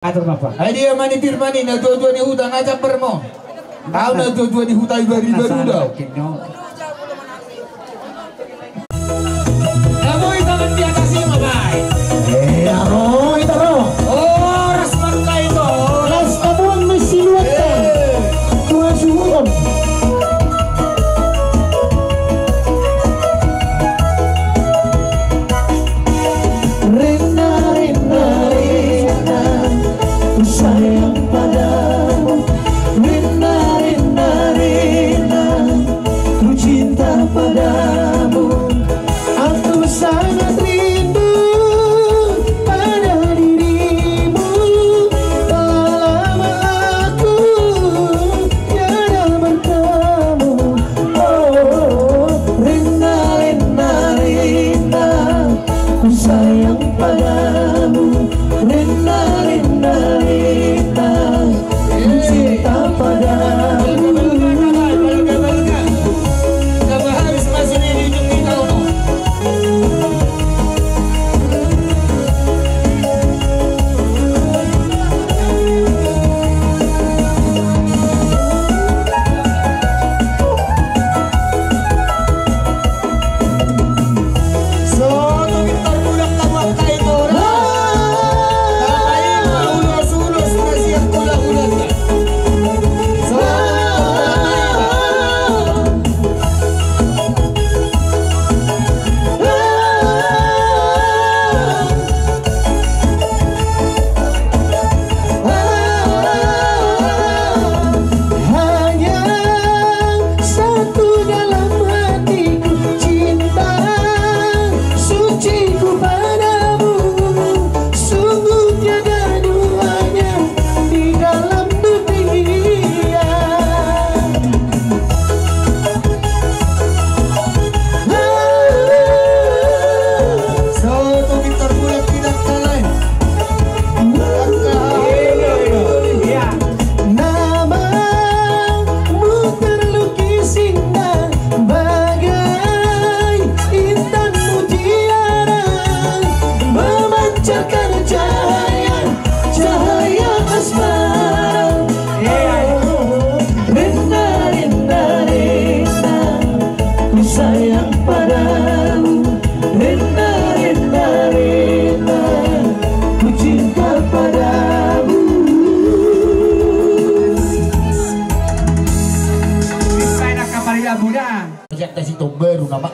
Atur Bapak. Ay dia manitir mani na jojo ni hutang aja permo. Kau na jojo ni hutai baru daw. Amoy tangan di atas ini Bapak. Aroy taro. Oh, rasman ka ito. Las kabuan may siluatan. Tua suhon. Sayang padamu, Rina, Rina, Rina, ku cinta padamu. Aku sangat rindu pada dirimu. Telah lama aku tiada bertemu. Oh, Rina, Rina, Rina, ku sayang padamu. Rina, Rina, Rina, ku cinta padamu. Sayang padamu, Rina, Rina, Rina, ku cinta padamu. Bisa nak kapal dia budak. Project tes itu baru nama.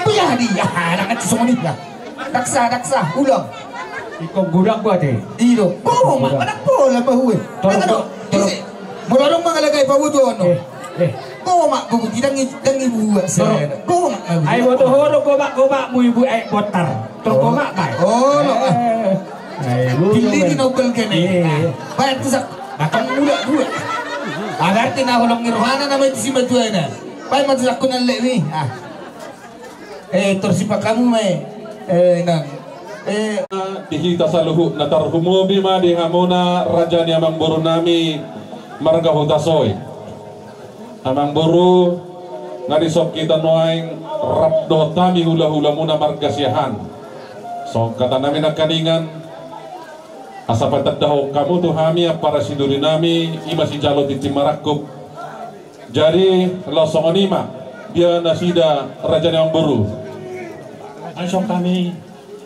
Punya dia, anak semua ni lah. Daksa, ulang. Ikaw budak buat eh. Ilo, bohong mak, anak pola bahu. Tolong. Murarong mangalagay pa wudo no. Kau mak kau tidak ibu saya. Kau mak. Ay mo to horo ko ba mo ibu ay botar. Terus ko mak bay. Oh, no. Ay Hindi dinobel kene. Bayar tu sak. Nakang muda. Agar tinahulong ni Rohana naman si Matuana. Bayar matusak ko ng lewi. Terus pa kamu may nang dihita sa luhu na tarhumubi ma di hamuna raja ni amang buru nami marga hutasoy amang buru ngarisok kita noaing rapdo tami hula-hula muna marga siyahan so kata namin nagkaningan asa patadaho kamu tuh hami para siduri nami ima si jalo titimarakub jadi losongonima dia nasida raja ni amang buru Asok kami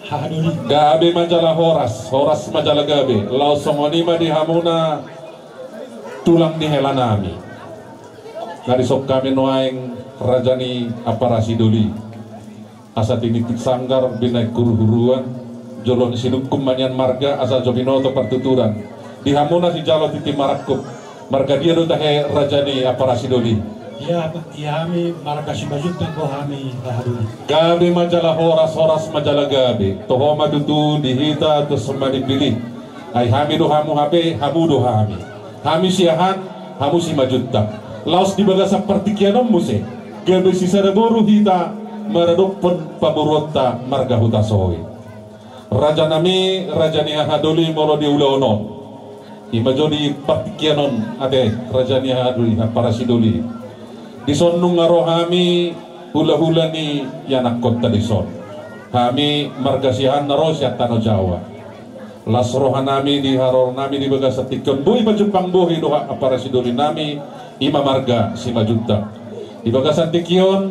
haduli. Gabe majalah Horas majalah Gabe. Lau songonima di hamuna tulang di helanami. Ngarisok kami noaing rajani aparasi duli. Asa tinitik sanggar binaik kuruhuruan. Jolon sinukum manyan marga asa jobinoto pertuturan. Di hamuna si jalo titi marakuk. Marga dia do tahe rajani aparasi duli. Ya kami marga si Majunta ko kami haduli. Gabe majalah Horas majalah Gabe. Toho madutu dihita to semadi pilih. Ay hami do hamu habe hamu do hami. Hami siahan hamu si Majunta. Laos di baga seperti kianom muse. Gabe si sadaburu hita maradopon paburota marga hutasoy. Raja nami raja ni haduli molo di ulaonon. Imajodi partikianon ade raja ni haduli para siduli. Disonnung ngaro hami hula-hula ni yanak kota dison. Kami margasihan na ros ya Tano Jawa. lasrohan nami di haror nami di bagas satikon bui majupang buhi doa para siduri nami ima marga si majuta di bagas satikon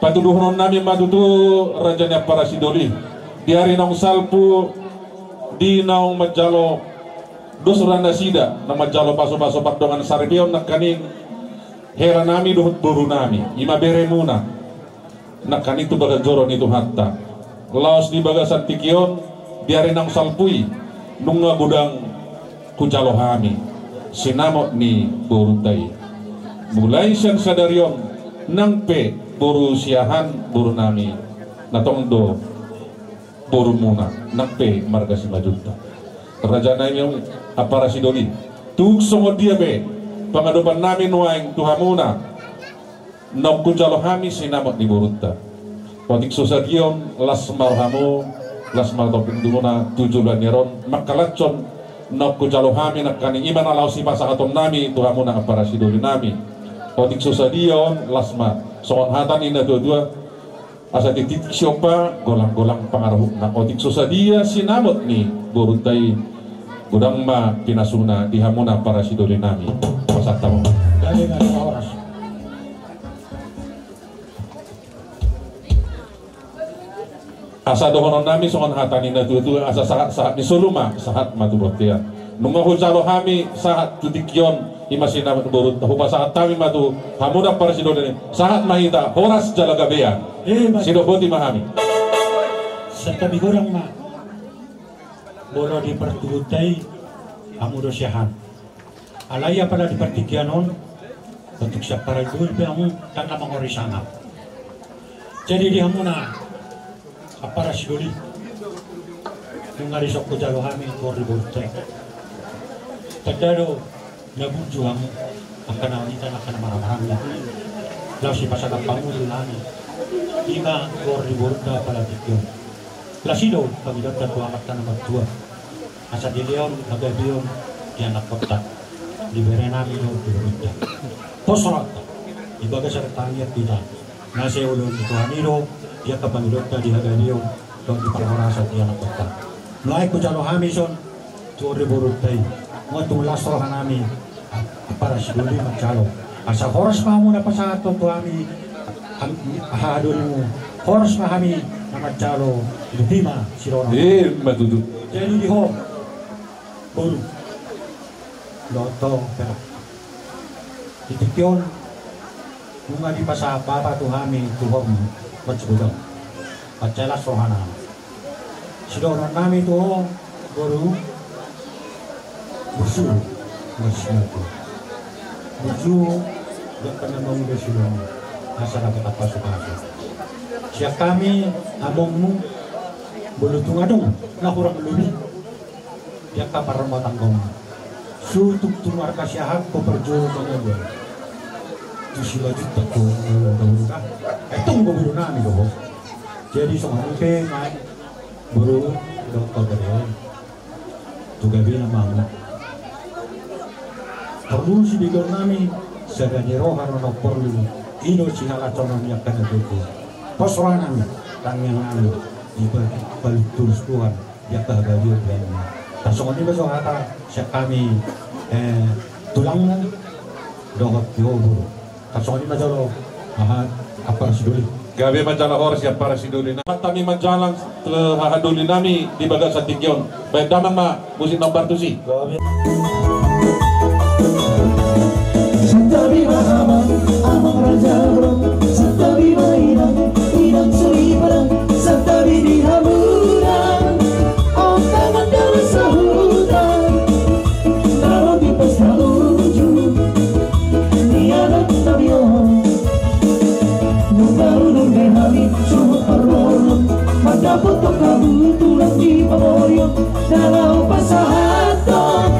patuduhon nami madudu rajanya para siduri di hari nong salpu di naung majalo dosranda sida na majalo paso-paso pardongan saripion nakaning hera nami duhut buru nami ima bere muna nakaning tu bagas joron itu hatta laos di bagas satikon biarin ang salpui nunga gudang kucalo hami sinamot ni burutay mulai siyang sadaryon nang pe buru siyahan buru nami natongdo buru muna nang pe marga si majuta raja na yung apara si doli tugsong dia be pangadupan namin waing tuhamuna nang kucalo hami sinamot ni buruta potik susadyon las marhamu las maltopin dulu na 7 bulan neron makalacon nok kucalo hami nak kaning iman alaw si pasahaton nami tuhamu na para siduli nami otik susadion lasma soon hatan ina dua asa titik siopa golang-golang pangaruh na otik susadia sinamot ni burutay gudang ma pinasuna dihamuna para siduli nami pasataw Dali nga sa oras. asa dohonon nami songon hatani na tuwa asa sahat ni suluma sahat matubotia nunga hujalo hami sahat tudikyon imasina burut hupa sahat tami matu hamuda para sidone sahat mahita horas jalagabea sidoboti mahami Sa tabi gorang ma boro di pertugutay hamudo siyahan alaya pada di pertikyanon untuk siya para dulpe amu tanpa mengorisangap jadi di hamuna para siduli yung ngarisok ko jalo kami ang 4,000 tadaro nabudyo ang kanawanitan ang kanamaramarami law si pasagang pangulo namin ima 4,000 na palatik yun lasido pagidot na tuwamat na naman tuwa asa dileon nagabiyon yan nakota libere namin yung 4,000 posrat ibaga sa retangiyat kita nasa ulong ito haniro dia kapangidot na dihagaliyo kung ipakorasa diya na kota. Noay ko dyan o hamison, tuori burutay. Mga tulaso ka namin para siguli magkalo. Asa horas pa muna pa sa ato kami ahadol mo. Horas pa kami na magkalo. Lupima, sirona. Matudu. Jadi di ho. Bulu. Loto, pero. Itikyon. Kung nga di pa sa papa to kami, tuhog mo. Matsudang pacala sohana sidoro nami to guru busu dan penamung besulong asal ada apa sukaso siap kami abongmu bulutung adong na kurang lebih dia kapar matanggong sutuk tumar kasyahat ko perjuangan dia sila juta ko ka etong gobiro nami do jadi somanke ngai buru dokter gede tu gabi na mamu perlu si bigor nami sagani rohar no perlu ino si hala tono yak kana do posra nami tangyang nami balik terus Tuhan ya kehadir dan tasong ni beso hata siya kami tulang dohot yo buru tasong ni majalo apa siduli gabi majalah horas ya para siduli na kami majalang hahaduli nami di bagas sa tigyon baik damang ma musin nomor tusi Santabi mahamang amang raja rong Santabi mainang inang suri parang Santabi di hamuran ang tangan dalam sahutan naroon di pas na uju nianak tabiyon nung kami sumut parolong magdapot ang kabutulang di pamoryo dalaw pasahaton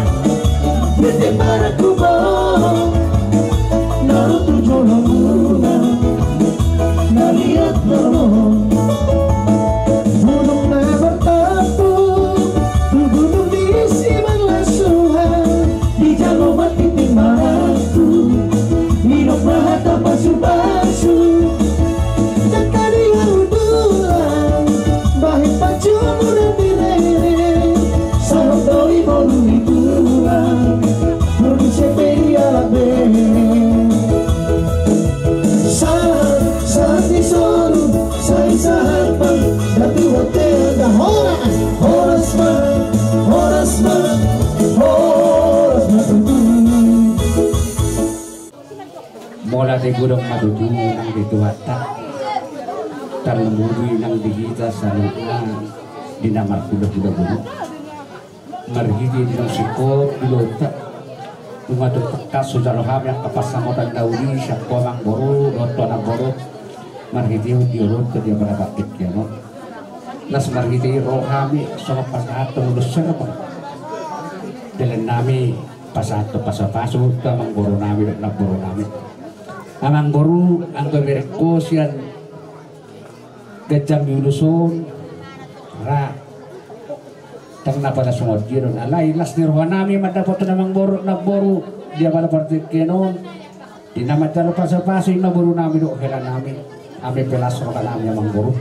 Mula di gudang madudu nang dituwatak terlemburi nang dihita salutna dinamar kuda-kuda bulu margidi dinang sikop dilotak tumaduk tekas sujaroham yang kapas samotan daudi syakwa mangboro doto nangboro margidi diurut ke dia pada bakit kiano nas margidi rohami sama pasahat tulus serba dalam nami pasahat pasapasu tamang boro nami nak boro nami amang boro ang bebereko sian gajang yulusun ra tang pada sungot giron alay las nirwanami madapat namang boro nagboro dia pada partik kenon dinamat jalo paso-paso na boro nami do kailan nami ame pelas ro nami amang boro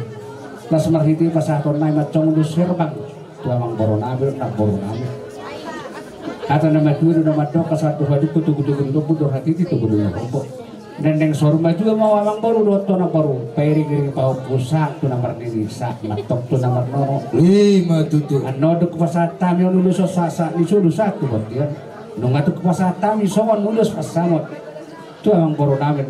las marhiti pasaton nay matchong lusirbang tu amang boro nami nagboro nami kata nama dulu nama dok kasatu hadu kutu hati itu kudu robo Nendeng sorma juga mau amang baru doto na baru peri kiri pau pusat tu nomor diri sak matok tu nomor nono lima tutu anoduk pasata mi lulus sasa ni sudu satu botian nungatu pasata mi songon lulus pasamot tu amang baru nami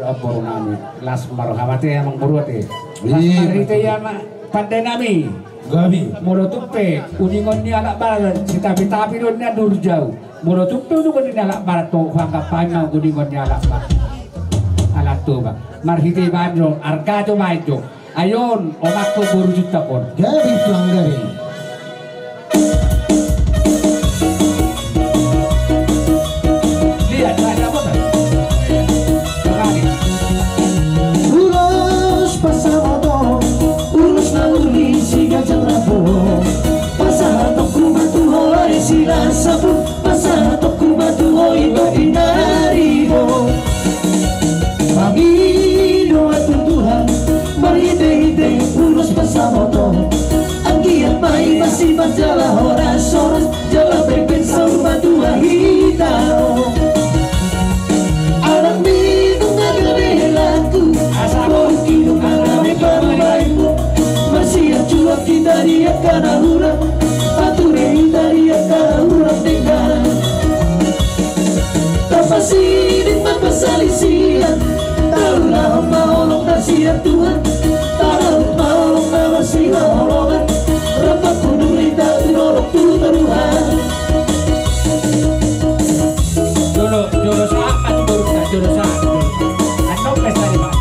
las marhamate amang baru te las marite ya ma pandai nami gabi mulu tupe uningon ni anak barat tapi donya dur jauh mulu tupe tu kan ni anak barat tu hangga panjang uningon ni anak barat alat tu bang marhiti bandro arga tu maitu ayon omak tu buru juta pun gabi tuang gabi lihat ada apa tak kembali Ulos pasamoto ulos naluri si gajang rapo pasahatok kumatu hoy sila sabu pasahatok kumatu hoy badinaribo Panginoon at Tuhan, marite-hite ulos pasamoto ang giat may masipat jala horas jala berpensar matua hitao anak minung agarelaku por kinung alame pambaymo masih cuak kita riak kana hurap pature kita riak kana hurap tinggal tapasilin mapasalisian Taulah maolong na siya Tuhan Taulah maolong na masih maolongan Rapat punong lita tinolok tutaruhan Jolo saat mati baru kita jolo saat atau pesta ni pak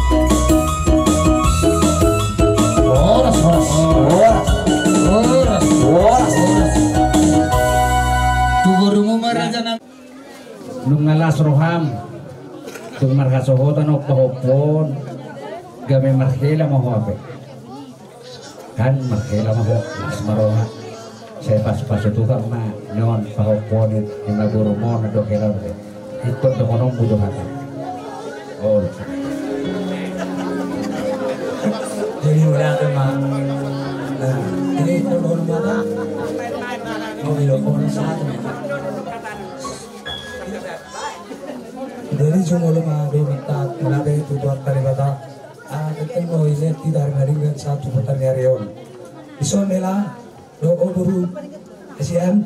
horas tu baru marajana nung nalas roham tung markasohotan o pahopon game marhela mahoape kan marhela maho mas maroha saya pas itu kan ma nyon pahopon in nagurumon do kela ikut do konong budo hata oh jadi udah teman ini kalau mana mau bilang kono satu dari jumlah lima minta kenapa itu tuan kali kata kita mau ini tidak meringan satu pertanyaan isonela do oburu SM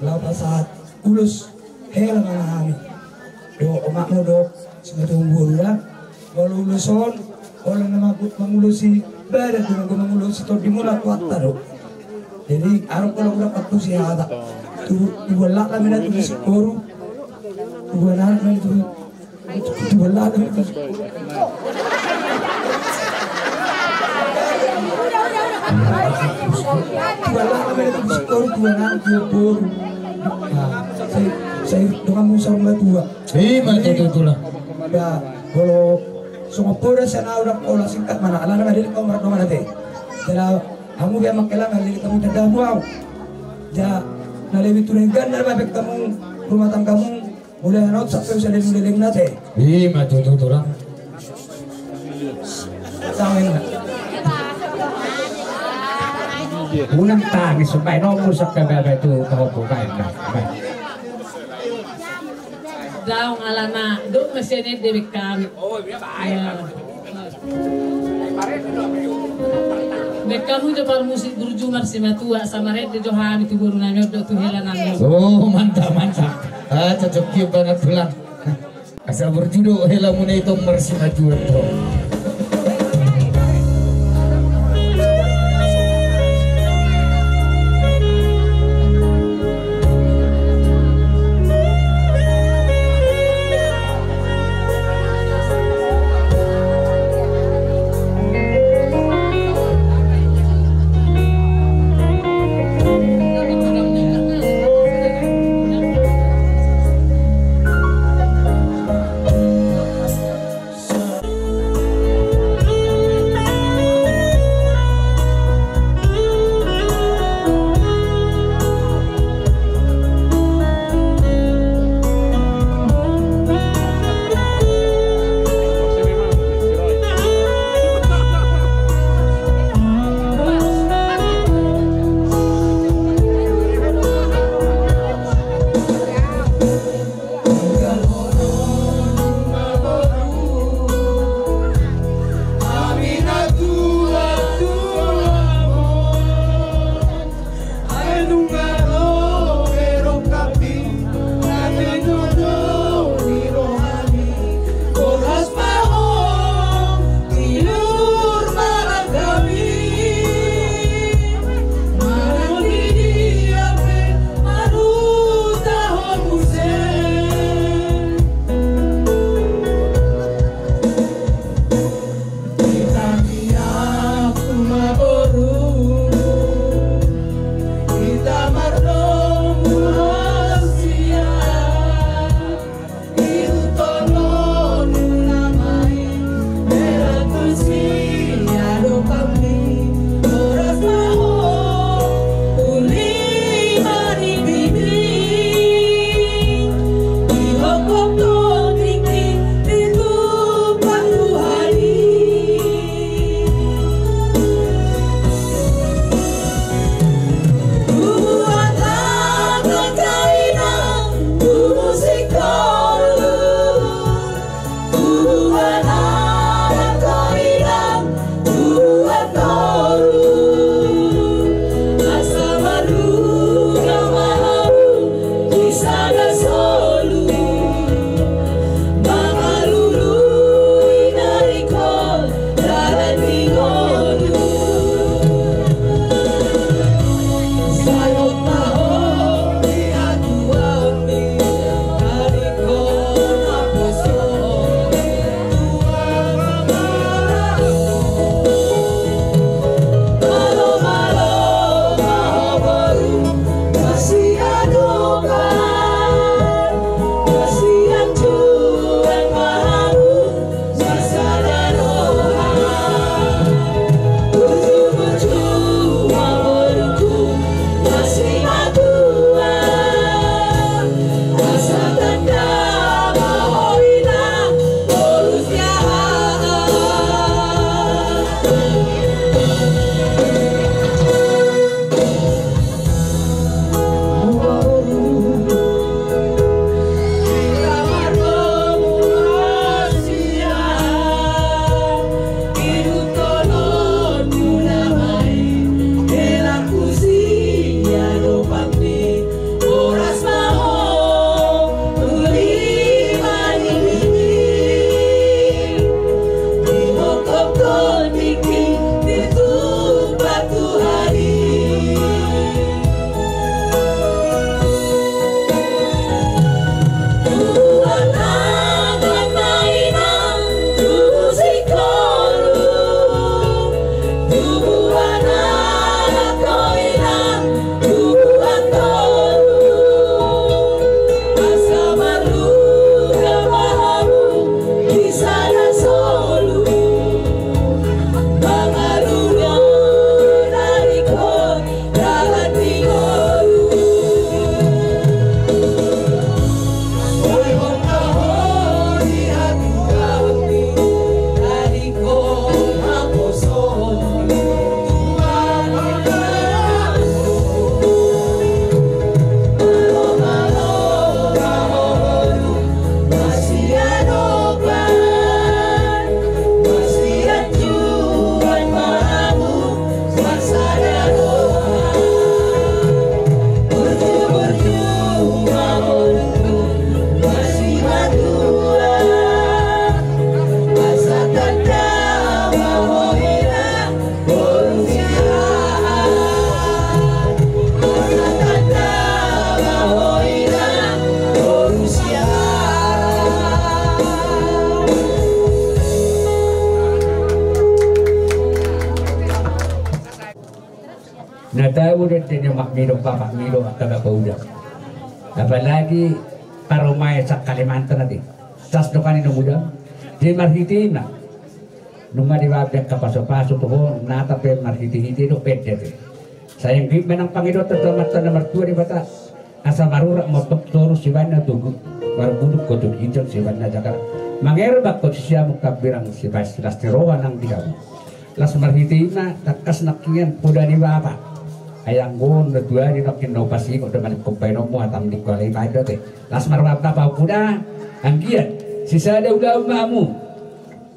lawan saat ulus hela manahami do omakmu do semetung burulah walau uluson oleh nama mengulusi barat dengan mengulusi to dimulai kuat taruh jadi arok kalau berapa tuh sih ada tuh dibolak lah minat tuh sekoru Tuwalan na ito. Tuwalan na ito. Tuwalan na ito. Tuwalan na Saya dengan musa mga tuwa. Matututo lang. Kalau sumapura sa naurak ko lang singkat mana. Alam naman dili ko marat naman natin. Kaya hamu kaya magkailangan dili kamu dadamuaw. Ja nalibit tuloy ganda na mabek kamu rumah tanggamu mulai hanot sampai bisa liling nate. Matututo lang. Sangin na. Unang tangis supaya nomor sa kababa itu kau bukain dah. Daung alana duk mesinnya debik kami. Oh iya bahaya. Bekamu jepar musik berjumar si matua sama red de joham itu guru nanya do tu hela nanya. Oh mantap. Cocok banget pulang. Asa berjudul hela muna itong marsimajuan to. tahu dan dia mak minum bapak minum kagak udah. Apalagi paromai sak Kalimantan nanti. Sas dokan ini muda. Di marhitina. Numa di wabek kapaso-paso tuh nata pe marhiti-hiti do pede. Sayang gip menang pangidot terdamat nomor 2 di bata. Asa marura motok toro siwana tugu. Barbuduk koduk hijau siwana Jakarta. Mangerbak ko siya mukabirang si Bas Lastirowan ang digaw. Las marhitina takas nakian puda di bapa. Ayang gon na 2 di nakin no pasi ko daman kumpay no mo atam di ko lay pada te. Las marwata pa puda ang giat. Sisada udah umamu.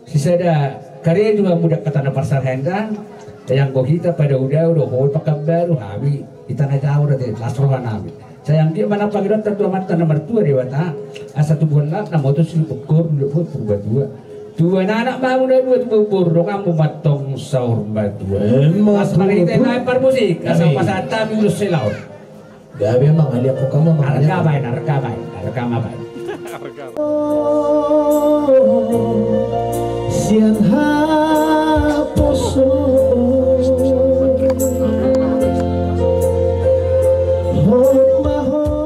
Sisada karya juga mudah kata na pasar hendang. Sayang ko kita pada udah hoi pakam baru hawi kita na jauh dati Lastirowan namin. Sayang dia mana panggilan tertua mata nomor 2 di bata. Asa tubuhan lap na motos ukur udah dua. Dua anak mau udah 2 bubur dong kamu matong sahur batu. Mas mari kita naik per musik. Asal pasata minggu selaut. Gabi emang ali ako kamu makanya. Rekam apa? Siang haposo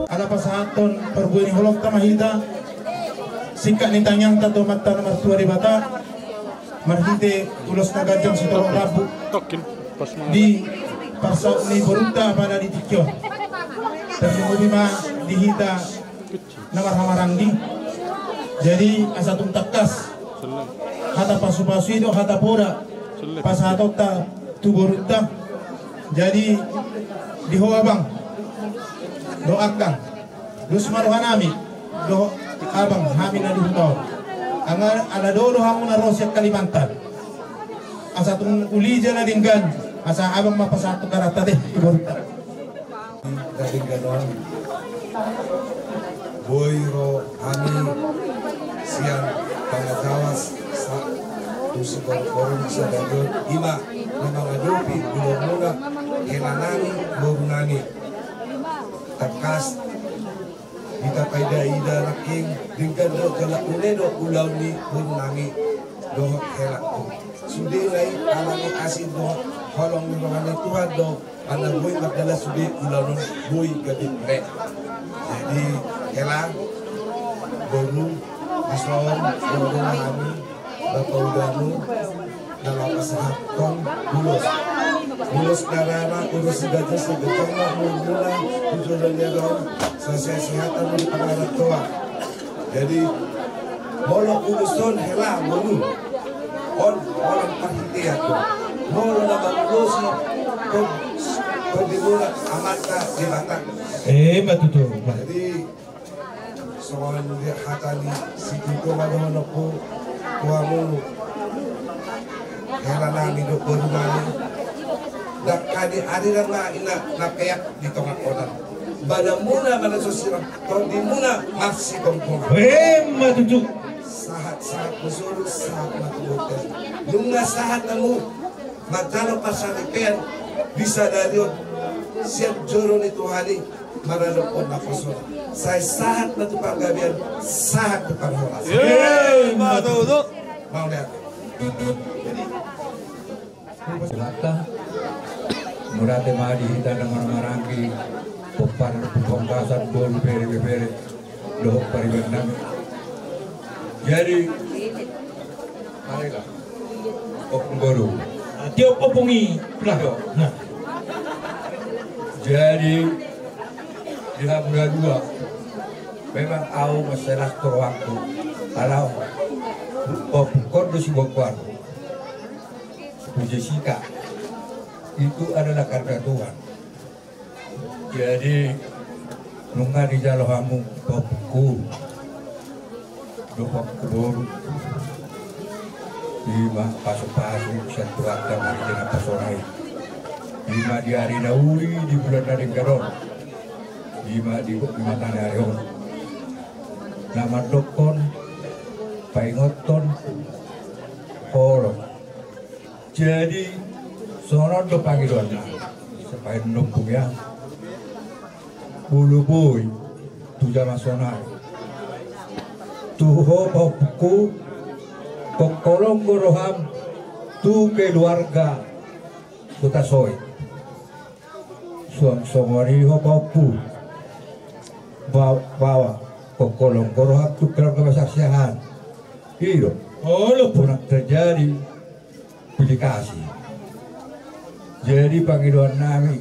ada pasaton perbuini holok tamahita singkat nintanyang tato mata nomor 2 di bata marhite ulos nagajang si tolong rabu di pasau ni berunta pada di tikyo dan mengubima dihita namar hamarangdi jadi asatung takas hata pasu-pasu itu hata pora pasatota tuburunta jadi di bang doakan dus maruhanami do abang hami na duhutaw ang ala do hamu na Rosek Kalimantan asa tung ulija na dinggan asa abang mapasato karata deh iborta Gading ganon boy ro ani siang pangatawas sa tusikor korong sa dadon ima na mga dupi bulog-mula kinanani borunani takas kita paida ida raking dingkan do kala unedo ulaw ni borunani do helakko sudi lay alani asin do holong ni mga Tuhan do ana boy magdala sudi ulaw nun boy gabit re jadi hela boru disom boru nami bapak udanu dalam kesehatan bulus karena urus gajah segedang mula tujuan nyerong selesai kesehatan di pengarat tua jadi molo uruson hela boru on orang perhatian molo nama urusi kon dimula amata di batang betul jadi soal dia hatani si itu madono ko tuamu hela nami do borumani dak kadi adiran na ina nakayak di tongak onan badamuna mana sosira kon dimuna maksi kompong matutu sahat musul sahat matutu lunga sahat namu matalo pasalipen bisa dari siap joro ni Tuhani maradopon na pasona saya sahat na tu panggabian sahat tu panghoras matutu mau lihat Selata murate madi hita dengan marangi popar pungkasan bolu bere doh paribenang jadi marilah opung guru tiap opungi nah jadi di Hamura 2 memang au masalah waktu kalau opung do si bokwar Jessica itu adalah karena Tuhan. Jadi nunga di jalo hamu popku dopok kebor lima pasu satu ada mari dengan pasonai lima di hari nauri di bulan dari garon lima di tanah arion nama dokon paingoton polo. Jadi sono do panggilannya supaya numpuk ya bulu boy tu jama sonai tuho buku kokolong goroham tu keluarga kota soy suang-suangari hopapu bawa kokolong korohak tukar kesaksian itu pernah terjadi publikasi. Jadi panggilan nami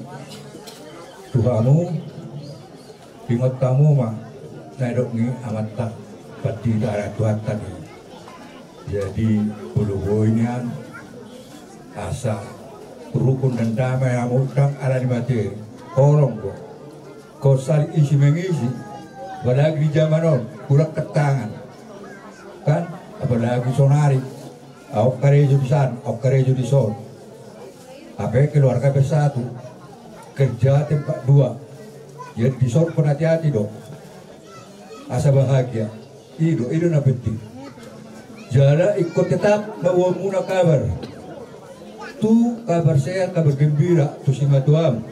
Tuhanmu ingat kamu mah naidok ni amat tak pati darah Tuhan tadi. Jadi bulu ini asa rukun dan damai yang utang ada di mati orang kau saling isi mengisi apalagi di zaman orang kurang ketangan kan apalagi sonari awak karejo di sana awak karejo di son apa keluarga bersatu kerja tempat dua jadi di son pun hati-hati dong asa bahagia itu nak penting jala ikut tetap bawa muna kabar tu kabar saya kabar gembira tu simatuam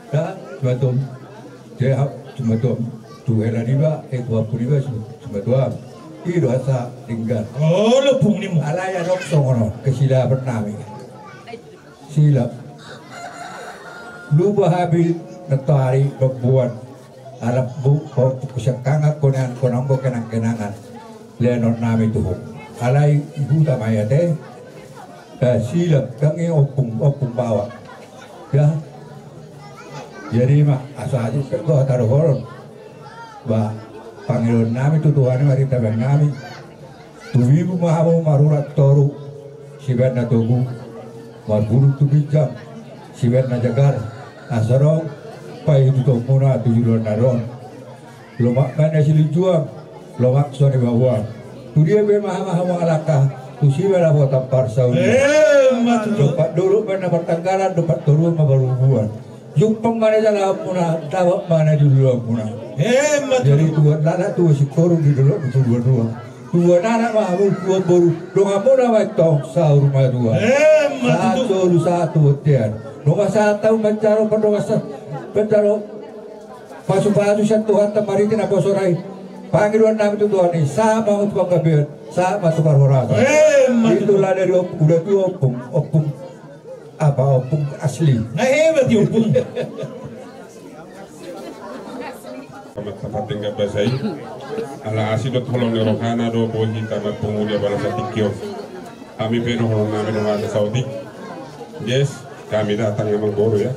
dah simatuam dia simatuam tu elaniba apa niba simatuam itu asa tinggal lepung ni mo alaya dok songono kesila bernami sila lupa habil natari buat alam bu kusakanga konan konambo kenang-kenangan lenor nami tuh alai ibu tamaya teh silap kangi opung bawa ya jadi mak asa aja kok taruh horon ba panggilan nami tuh Tuhan mari tabang nami tu ibu mahamu marurat toru siberna togu marburu tu bijam siberna jagar asarong pai itu tu muna tujuan naron lomak mana sili juang lomak sone bawah tu dia be mahamu alaka tu sibera bota parsau dapat dulu mana pertanggalan dapat turun mabarubuan jumpang mana jalan puna tawak mana dulu puna jadi tua nana tua si koru di dulu betul dua nana mahu tua baru dong amu nama tong sahur madua satu tian dong satu mencaro pencaro pasu Tuhan temari tina posorai panggilan nama itu Tuhan ini sama untuk kabir sama tukar horasa itulah dari udah tuh opung apa opung asli hebat ya opung tempat tinggal basai ala asidot holong ni rohana do bohi tamat pengulia balasa tikyo kami peno holong nami do ada Saudi yes kami datang emang baru ya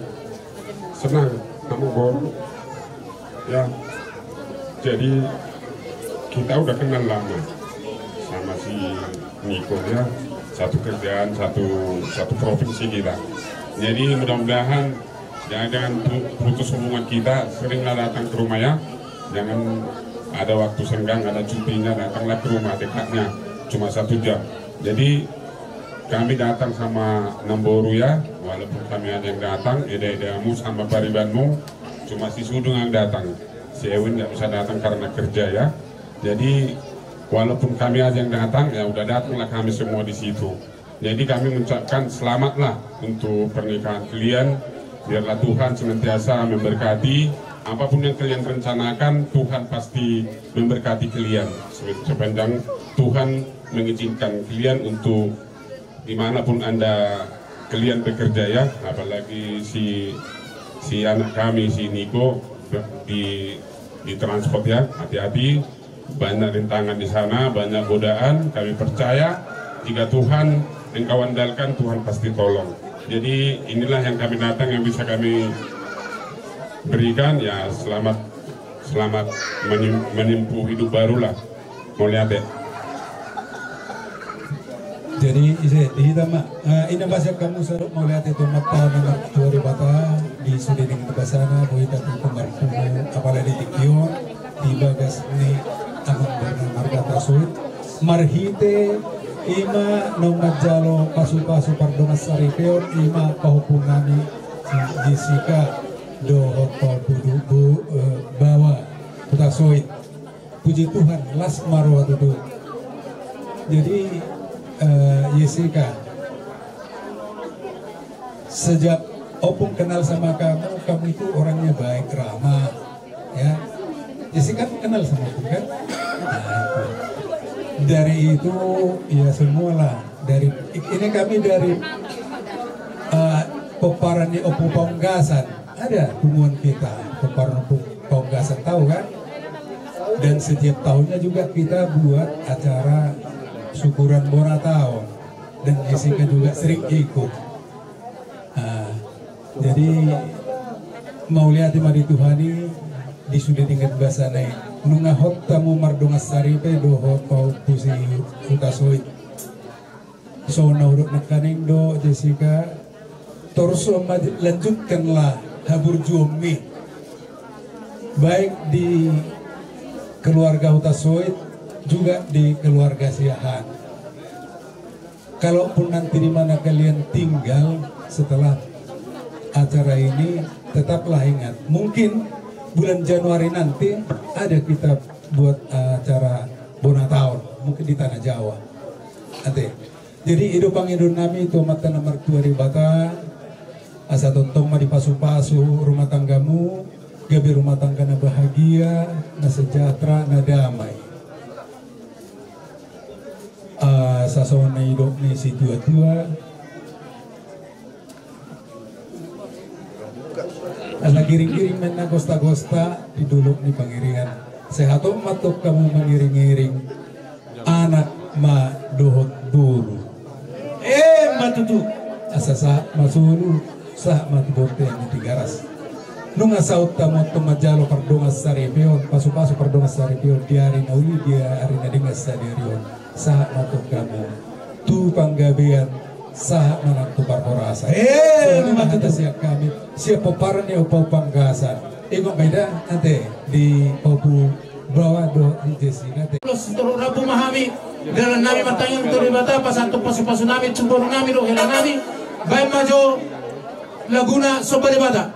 senang kamu baru ya jadi kita udah kenal lama sama si Niko ya satu kerjaan satu provinsi kita jadi mudah-mudahan jangan putus hubungan kita seringlah datang ke rumah ya jangan ada waktu senggang ada cutinya datanglah ke rumah dekatnya cuma 1 jam jadi kami datang sama Namboru ya walaupun kami ada yang datang eda-edamu sama paribanmu cuma si Sudung yang datang si Ewin nggak bisa datang karena kerja ya jadi walaupun kami aja yang datang, ya udah datanglah kami semua di situ. Jadi kami mengucapkan selamatlah untuk pernikahan kalian. Biarlah Tuhan senantiasa memberkati. Apapun yang kalian rencanakan, Tuhan pasti memberkati kalian. Sepanjang Tuhan mengizinkan kalian untuk dimanapun kalian bekerja ya. Apalagi si anak kami, si Niko di transport ya. Hati-hati. Banyak rintangan di sana, banyak godaan. Kami percaya jika Tuhan engkau andalkan, Tuhan pasti tolong. Jadi inilah yang kami datang, yang bisa kami berikan ya. Selamat menempuh hidup barulah. Mau lihat ya. Jadi kita mak ini bahasa kamu serut mau lihat itu mata nomor 2 bata di sudin sana boita kumarku apalagi di Tikio di bagas ni amang bana marga tasut marhite ima nomor jalo pasu-pasu pardonas sarikeon ima pahupunami disika do hoto budu bawa putasuit puji Tuhan las marwa itu jadi Jessica sejak Opung kenal sama kamu itu orangnya baik ramah ya. Jessica kenal sama Opung kan dari itu ya semualah dari ini kami dari peparan di Opung Ponggasan ada hubungan kita Pemgasan tahu kan, dan setiap tahunnya juga kita buat acara syukuran Bora tahun, dan Jessica juga sering ikut. Nah, jadi mau lihat di Tuhani di sudah tingkat bahasa naik nungahot tamu mardunga saripe doho pau pusi utasoi sona urut nekaning do Jessica torso lanjutkanlah habur jumi baik di keluarga Utasoit juga di keluarga Siahan. Kalaupun nanti di mana kalian tinggal setelah acara ini, tetaplah ingat, mungkin bulan Januari nanti ada kita buat acara Bona Tahun, mungkin di Tanah Jawa. Ate. Jadi hidupang hidup nami itu mata nomor 2 ribata, asa tontong ma di pasu-pasu rumah tanggamu, gabi rumah tangga na bahagia, na sejahtera, na damai. Sasawan na hidup ni si tua-tua, ala giring-giring men na gosta-gosta didulok ni pangiringan. Sehat matok kamu mengiring-iring anak ma dohot buru. Matutu asa sa masulu sa matubote ni tigaras. Nung asaut tamu tumajalo pardongas saripion, pasu-pasu pardongas saripion diari na uli dia ari na dingas sa dirion. Sa matok kamu tu panggabian sa manang tupar horasa. Matutu siap kami siap peparan ya upau panggasan. Ingat beda nanti di Pabu bawah do di Jessica. Seluruh Rabu memahami dalam nami matangin teribata pasanto pasu-pasu nami cumbur nami do hela nami baik maju Laguna Sobaribata.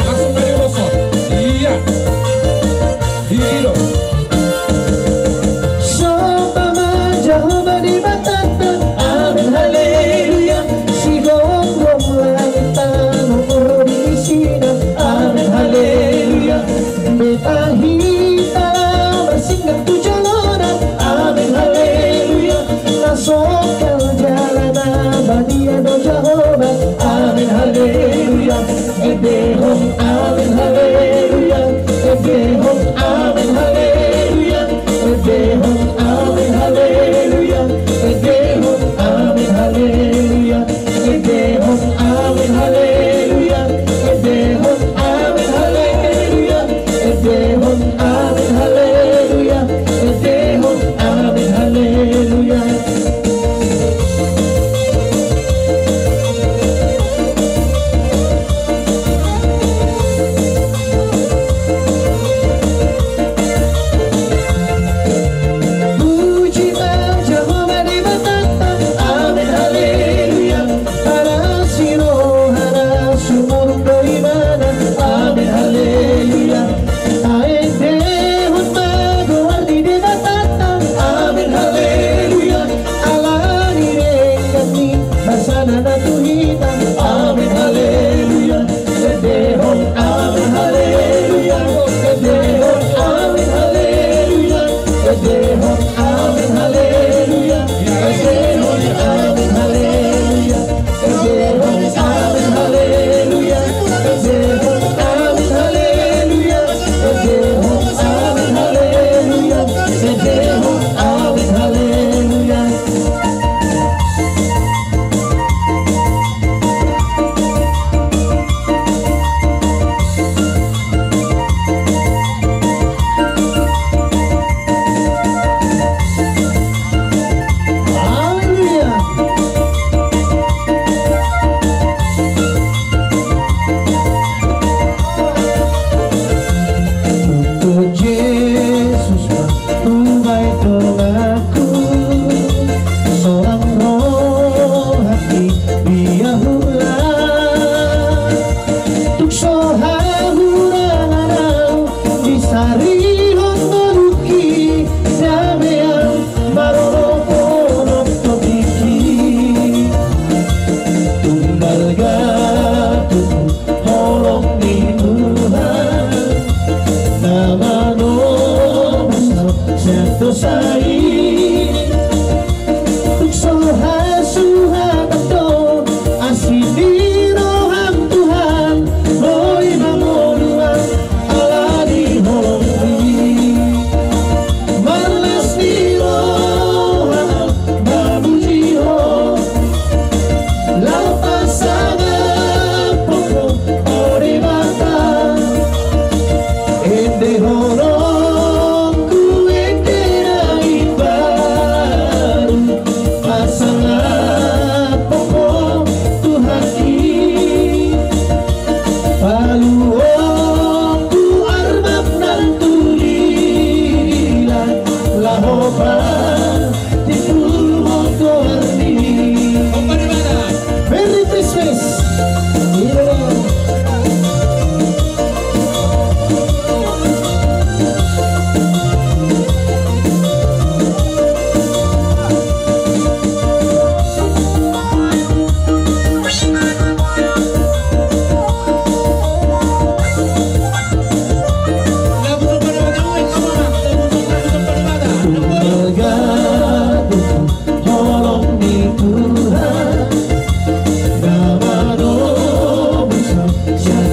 Langsung dari bosor. Iya. Hiro.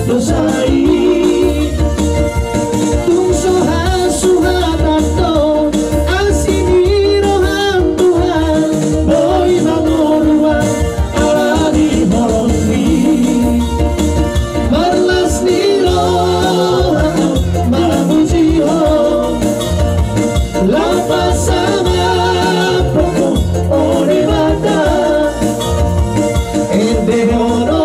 dosai tung soha suha tato asini rohan Tuhan boy bangunan ala di horoni marlas ni rohan malamuji ho lapa sama poko ore bata ende hono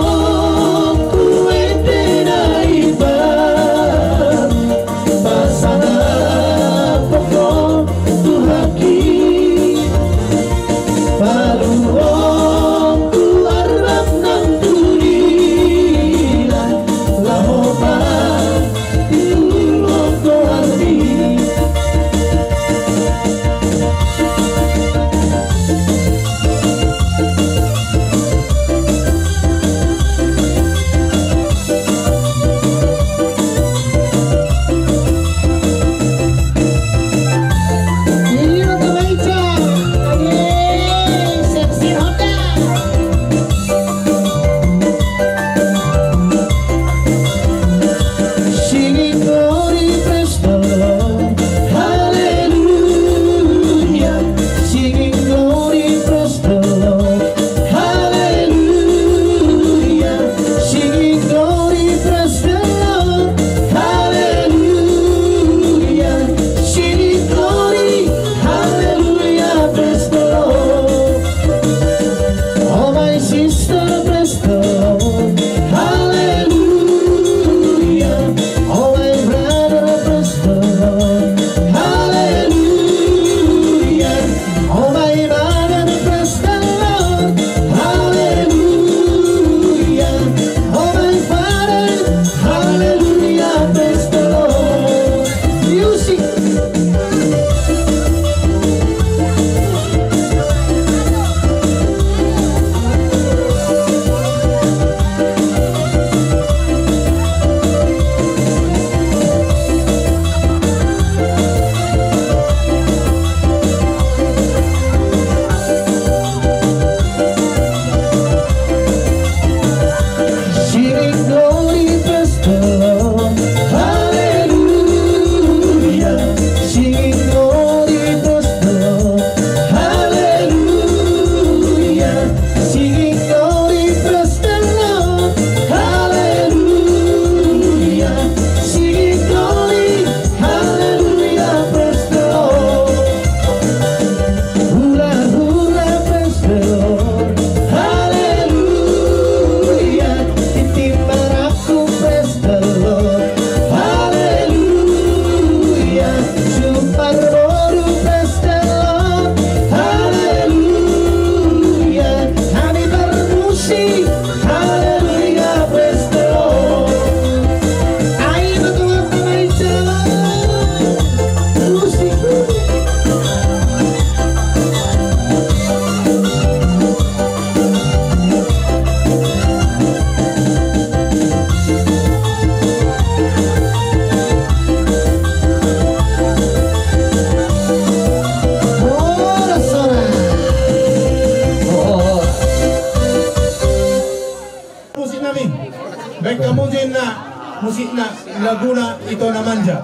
musikna laguna ito na manja.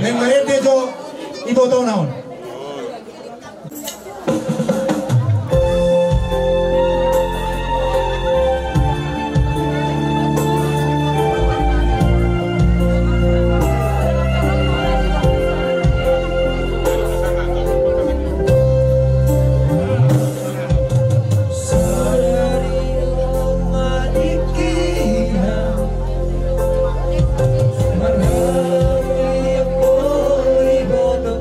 Neng maerte jo ibo to naon. Marami ako iboto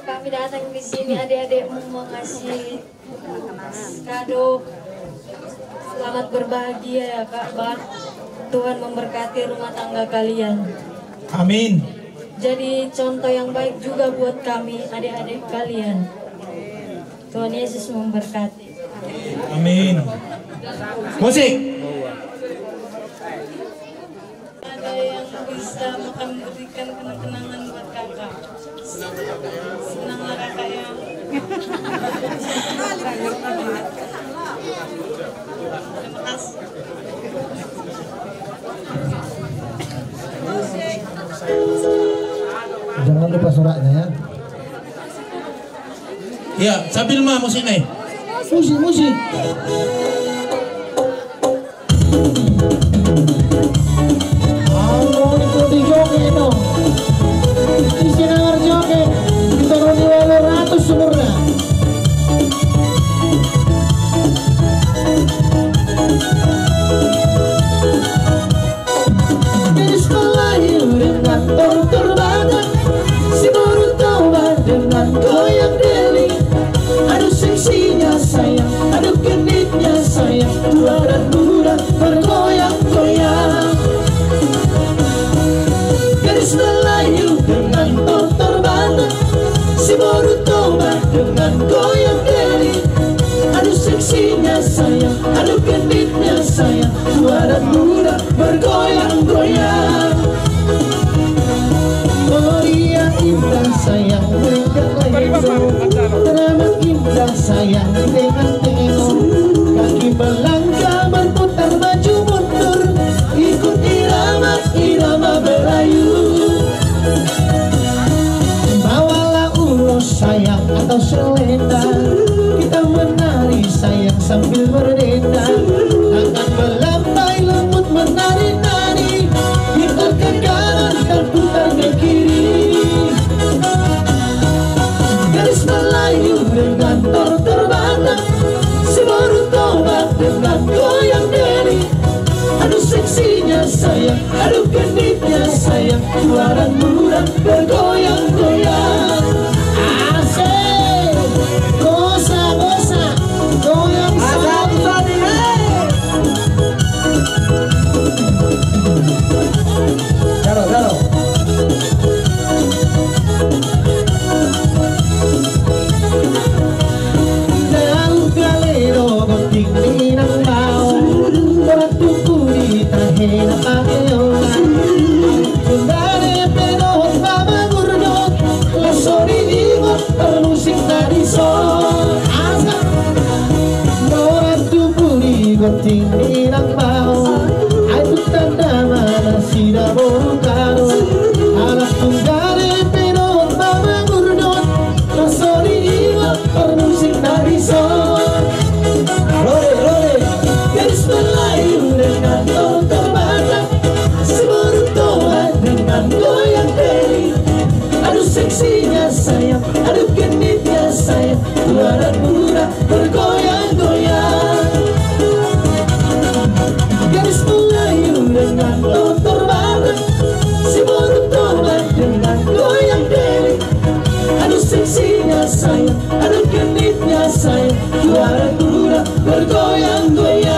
Kami datang di sini adik-adikmu mau ngasih kado. Selamat berbahagia ya Kak Bang. Tuhan memberkati rumah tangga kalian. Amin. Jadi contoh yang baik juga buat kami adik-adik kalian. Tuhan Yesus memberkati. Amin. Musik. Ada yang bisa makan berikan kenang-kenangan buat kakak. Senanglah kakak ya. Terima kasih. Jangan lupa suratnya ya. Ya, sambil mah musik nih. Musik. Halo, ikuti joget dong. Istinar joget. Kita roni 800 sumurna. Gadis melahir dengan tortur badan, si baru taubat dengan goyang deli. Aduh seksinya sayang, aduh genitnya sayang, tua dan muda bergoyang-goyang. Gadis Melayu dengan tortur badan, si baru taubat dengan goyang deli. Aduh seksinya sayang, aduh genitnya sayang, tua dan muda bergoyang-goyang. Oh iya indah sayang. teramat indah sayang dengan tengok. Kaki melangkah berputar maju mundur, ikut irama berayu. Bawalah ulos sayang atau selendang, kita menari sayang sambil berdendang. Tangan melambai lembut menari-nari, putar ke kanan dan putar ke kiri. Garis Melayu dengan tor terbana, si baru tobat dengan goyang diri. Aduh seksinya sayang, aduh genitnya sayang, juara muda bergoyang-goyang. Asik, gosa-gosa, goyang sari-sari. Jaro. Dalam galero gunting minang bau, orang tuku di tahena pakeola. Kundare penot mama gurdot, lasori ingot termusik dari sol. Asap, orang tuku di gunting minang bau, itu tanda mana sida borukaro. Anak tunggare penot mama gurdot, lasori ingot termusik dari sol. Rore, garis Melayu dengan tor terbana, si baru tobat dengan goyang diri. Aduh seksinya sayang, aduh genitnya sayang, juara muda bergoyang-goyang. Garis Melayu dengan tor terbana, si baru tobat dengan goyang diri. Aduh seksinya sayang, aduh genitnya sayang, juara muda bergoyang-goyang.